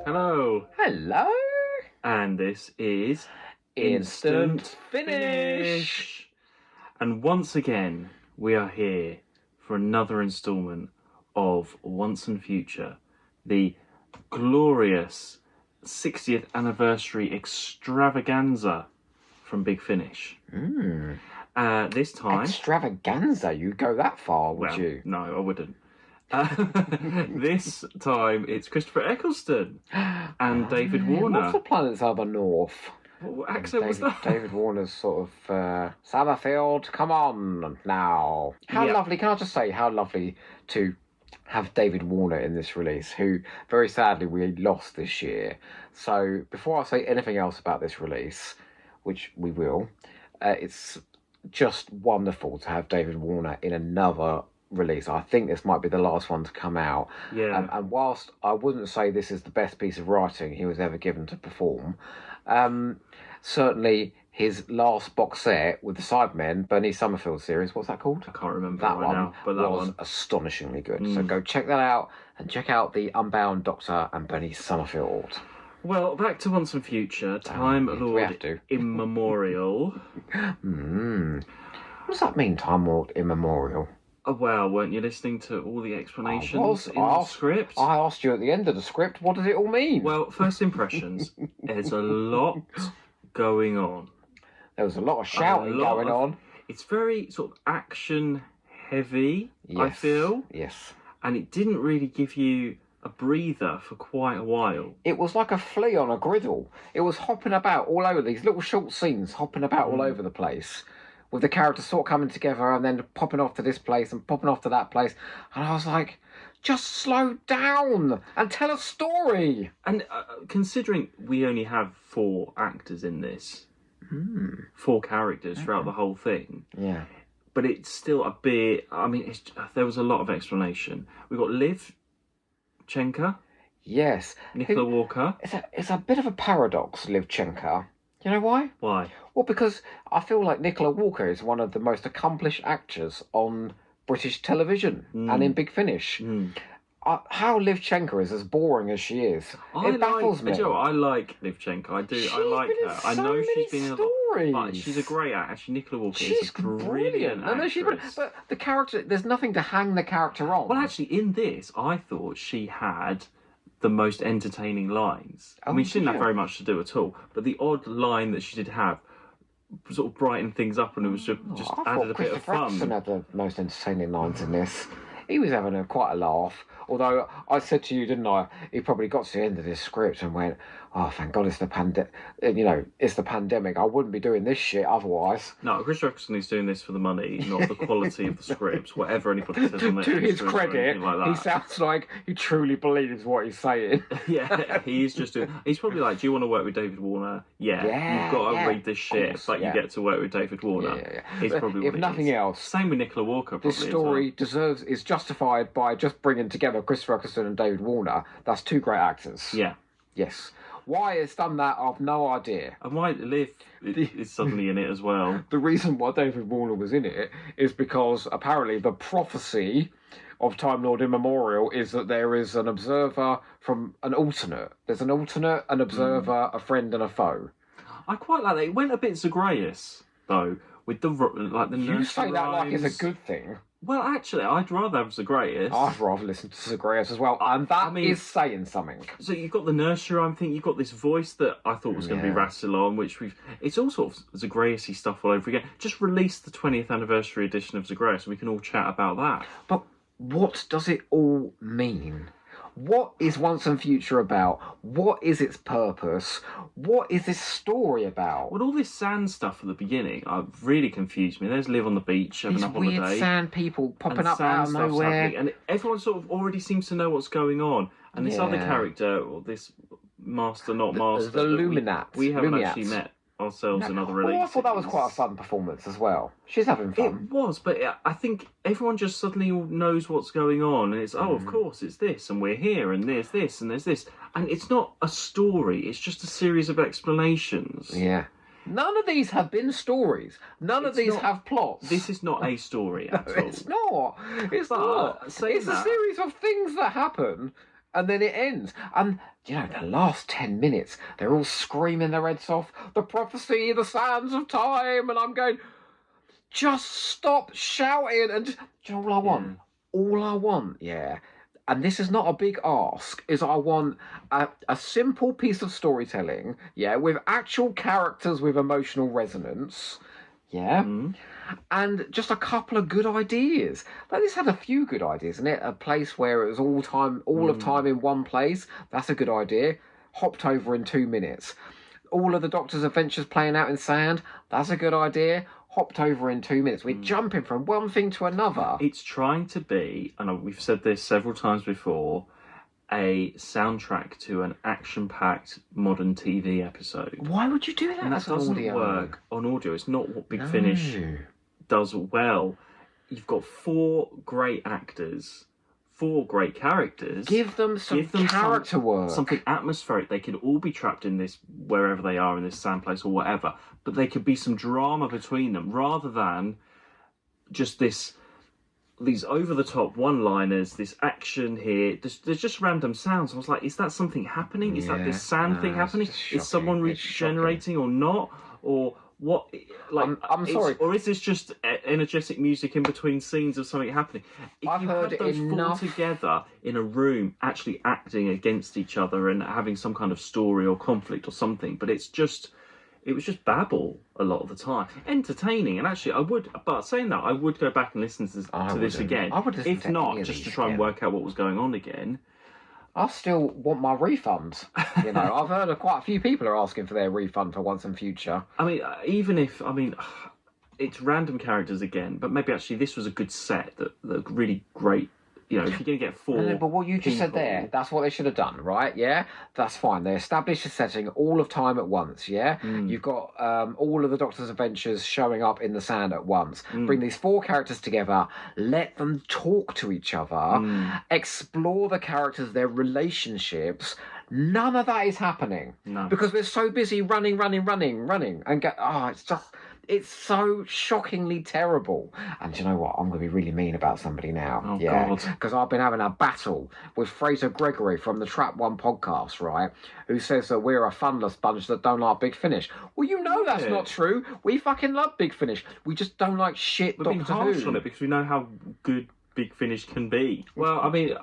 Hello. Hello. And this is Instant Finish. And once again, we are here for another instalment of Once and Future, the glorious 60th anniversary extravaganza from Big Finish. This time... Extravaganza? You'd go that far, would you? No, I wouldn't. This time it's Christopher Eccleston and David Warner. What's the planet's other north? What accent was that? David Warner's sort of Summerfield, come on now. How lovely, can I just say, how lovely to have David Warner in this release, who very sadly we lost this year. So before I say anything else about this release, which we will, it's just wonderful to have David Warner in another release. I think this might be the last one to come out. Yeah. And whilst I wouldn't say this is the best piece of writing he was ever given to perform, certainly his last box set with the Sidemen, Bernie Summerfield series, what's that called? I can't remember that right one now, but that was one astonishingly good. So go check that out and check out the Unbound Doctor and Bernie Summerfield. Well, back to Once and Future, Timelord Immemorial. What does that mean, Timelord Immemorial? Oh, well, weren't you listening to all the explanations in the script? I asked you at the end of the script, what does it all mean? Well, first impressions, there's a lot going on. There was a lot of shouting going on. It's very sort of action heavy, I feel. Yes. And it didn't really give you a breather for quite a while. It was like a flea on a griddle. It was hopping about all over, these little short scenes hopping about all over the place, with the characters sort of coming together and then popping off to this place and popping off to that place. And I was like, just slow down and tell a story. And considering we only have 4 actors in this, 4 characters throughout the whole thing. Yeah. But it's still a bit... I mean, there was a lot of explanation. We've got Liv Chenka. Yes. Nicola Walker. It's a bit of a paradox, Liv Chenka. You know why? Why? Well, because I feel like Nicola Walker is one of the most accomplished actors on British television and in Big Finish. How Liv Chenka is as boring as she is, it baffles me. You know, I like Liv Chenka. I do. I like her. I know she's been in a lot, but she's a great actor. Actually, Nicola Walker is a brilliant actress. But the character, there's nothing to hang the character on. Well, actually, in this, I thought she had the most entertaining lines. I mean, she didn't have very much to do at all, but the odd line that she did have sort of brightened things up, and it was just added a bit of fun. Eccleston had the most entertaining lines in this. He was having quite a laugh. Although I said to you, didn't I? He probably got to the end of this script and went, "Oh, thank God it's the pandemic. You know, it's the pandemic. I wouldn't be doing this shit otherwise." No, Chris Eccleston is doing this for the money, not the quality of the script. Whatever anybody says on the to his credit, like that. He sounds like he truly believes what he's saying. Yeah, he's just doing. He's probably like, "Do you want to work with David Warner? Yeah, you've got to read this shit, but you get to work with David Warner." Yeah. He's probably if nothing else. Same with Nicola Walker. Probably, this story is justified by just bringing together Christopher Eccleston and David Warner. That's 2 great actors. Yeah. Yes. Why it's done that, I've no idea. And why Liv is suddenly in it as well. The reason why David Warner was in it is because apparently the prophecy of Time Lord Immemorial is that there is an observer from an alternate. There's an alternate, an observer, a friend and a foe. I quite like that. It went a bit Zagreus, though, with the nursery You say that rhymes. like it's a good thing. Well, actually, I'd rather have Zagreus. I'd rather listen to Zagreus as well, and that is saying something. So you've got the nursery rhyme thing, you've got this voice that I thought was going to be Rassilon, which it's all sort of Zagreus-y stuff all over again. Just release the 20th anniversary edition of Zagreus and we can all chat about that. But what does it all mean? What is Once and Future about? What is its purpose? What is this story about? Well, all this sand stuff at the beginning really confused me. There's Liv on the beach having a holiday. These weird sand people popping up out of nowhere. And everyone sort of already seems to know what's going on. And this other character, or this master, not master... The Luminat. We haven't actually met ourselves in other releases. I thought that was quite a fun performance as well. She's having fun. It was, but I think everyone just suddenly knows what's going on, and it's of course it's this, and we're here, and there's this, and there's this, and it's not a story. It's just a series of explanations. Yeah. None of these have been stories. None of these have plots. This is not a story at all. It's not. It's not. It's a series of things that happen, and then it ends. And, the last 10 minutes, they're all screaming their heads off. The prophecy, the sands of time. And I'm going, just stop shouting. And do you know all I want? Yeah. All I want, and this is not a big ask, is I want a simple piece of storytelling, with actual characters with emotional resonance, and just a couple of good ideas. Like, this had a few good ideas, isn't it? A place where it was all of time in one place. That's a good idea. Hopped over in 2 minutes. All of the Doctor's adventures playing out in sand. That's a good idea. Hopped over in 2 minutes. We're jumping from one thing to another. It's trying to be, and we've said this several times before, a soundtrack to an action-packed modern TV episode. Why would you do that? And that doesn't work on audio. It's not what Big Finish does well. You've got 4 great actors, 4 great characters. Give them some character work. Something atmospheric. They could all be trapped in this, wherever they are, in this sand place or whatever. But there could be some drama between them, rather than just these over-the-top one-liners, this action here. There's just random sounds. I was like, is that something happening? Is that this sand thing happening? Is someone regenerating or not? Or what? Like, I'm sorry. Or is this just energetic music in between scenes of something happening? If I've heard those enough 4 together in a room, actually acting against each other and having some kind of story or conflict or something, but it was just babble a lot of the time. Entertaining, and actually but saying that, I would go back and listen to this again. I would listen if not, just to try and work out what was going on again. I still want my refund. I've heard quite a few people are asking for their refund for Once and Future. I mean, it's random characters again, but maybe actually this was a good set, that really great. If you're going to get 4 No, but what you just said there, that's what they should have done, right? Yeah? That's fine. They established a setting all of time at once, yeah? You've got all of the Doctor's adventures showing up in the sand at once. Bring these 4 characters together, let them talk to each other, explore the characters, their relationships. None of that is happening. No. Because we're so busy running, and it's so shockingly terrible. And do you know what? I'm going to be really mean about somebody now. Oh, God. Because I've been having a battle with Fraser Gregory from the Trap One podcast, right? Who says that we're a funless bunch that don't like Big Finish. Well, that's not true. We fucking love Big Finish. We just don't like shit Doctor Who. We're being harsh on it because we know how good Big Finish can be. Well, I mean,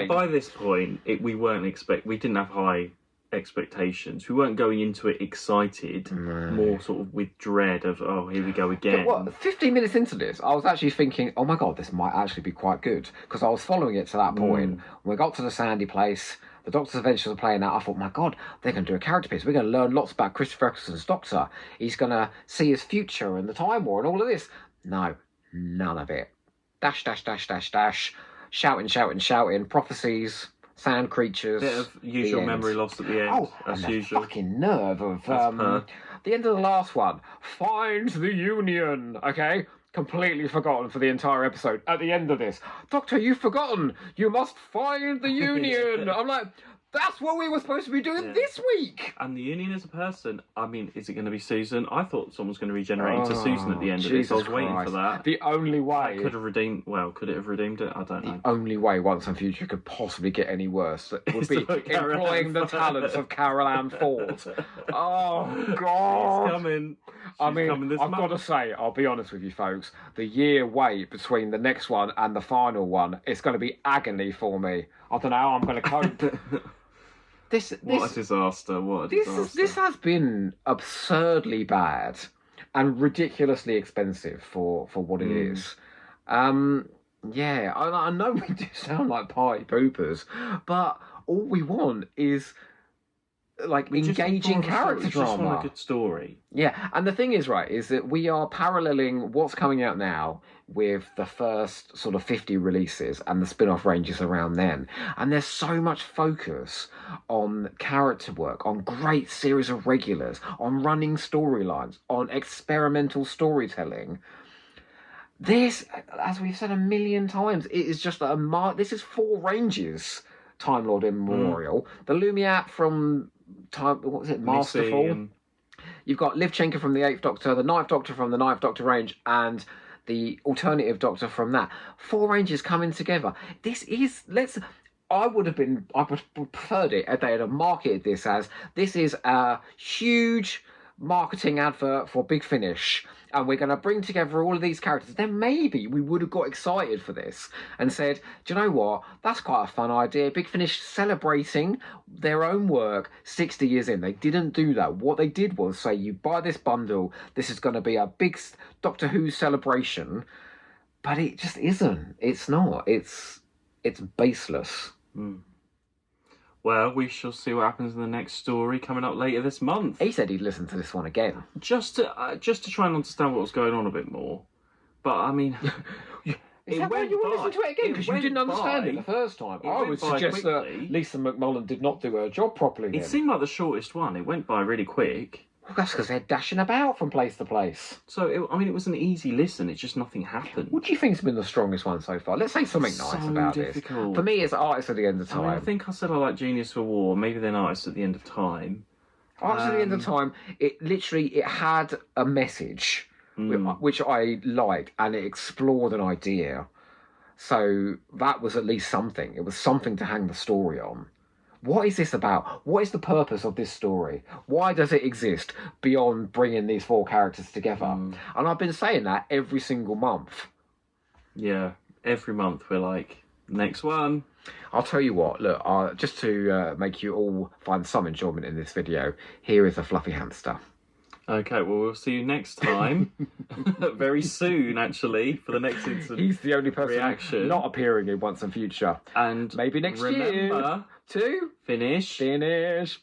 by this point, we didn't have high expectations. We weren't going into it excited, more sort of with dread of, here we go again. But 15 minutes into this, I was actually thinking, oh my God, this might actually be quite good, because I was following it to that point. When we got to the sandy place, the Doctor's adventures were playing out. I thought, my God, they're going to do a character piece. We're going to learn lots about Christopher Eccleston's Doctor. He's going to see his future and the Time War and all of this. No, none of it. Dash, dash, dash, dash, dash. Shouting. Prophecies. Sand creatures. Bit of usual memory loss at the end. As and usual. The fucking nerve of the end of the last one. Find the Union. Okay, completely forgotten for the entire episode. At the end of this, Doctor, you've forgotten. You must find the Union. I'm like, that's what we were supposed to be doing this week. And the Union is a person. I mean, is it going to be Susan? I thought someone was going to regenerate into Susan at the end of this. I was waiting for that. The only way... Could it have redeemed it? I don't know. The only way Once and Future could possibly get any worse would be employing the talents of Carol Ann Ford. Oh, God. She's coming. I've got to say, I'll be honest with you folks, the year wait between the next one and the final one, it's going to be agony for me. I don't know how I'm going to cope. What a disaster. This has been absurdly bad and ridiculously expensive for what it is. I know we do sound like party poopers, but all we want is engaging character drama. Just want a good story. Yeah, and the thing is, right, is that we are paralleling what's coming out now with the first sort of 50 releases and the spin-off ranges around then. And there's so much focus on character work, on great series of regulars, on running storylines, on experimental storytelling. This, as we've said a million times, it is just this is 4 ranges. Timelord Immemorial. The Lumiat from Masterful. You've got Livchenko from the 8th Doctor, the 9th Doctor from the 9th Doctor range, and the alternative Doctor from that. 4 ranges coming together. I would have preferred it if they had marketed this as, this is a huge marketing advert for Big Finish, and we're going to bring together all of these characters. Then maybe we would have got excited for this and said, do you know what, that's quite a fun idea. Big Finish celebrating their own work 60 years in. They didn't do that. What they did was say, you buy this bundle, this is going to be a big Doctor Who celebration, but it just isn't. It's not. It's baseless. Well, we shall see what happens in the next story coming up later this month. He said he'd listen to this one again. Just to try and understand what was going on a bit more. But, I mean... Is that why you want to listen to it again? Because you didn't understand it the first time. I would suggest that Lisa McMullen did not do her job properly then. It seemed like the shortest one. It went by really quick. Well, that's because they're dashing about from place to place. So, it was an easy listen. It's just nothing happened. What do you think's been the strongest one so far? Let's say something nice about difficult. this. For me, it's Artists at the End of Time. I think I said I like Genius for War. Maybe then Artists at the End of Time. Artists at the End of Time, it had a message, which I liked, and it explored an idea. So that was at least something. It was something to hang the story on. What is this about? What is the purpose of this story? Why does it exist beyond bringing these 4 characters together? And I've been saying that every single month. Yeah, every month we're like, next one. I'll tell you what, look, just to make you all find some enjoyment in this video, here is a fluffy hamster. Okay, well, we'll see you next time. Very soon, actually, for the next instant. He's the only person not appearing in Once and Future. And maybe next year to finish big.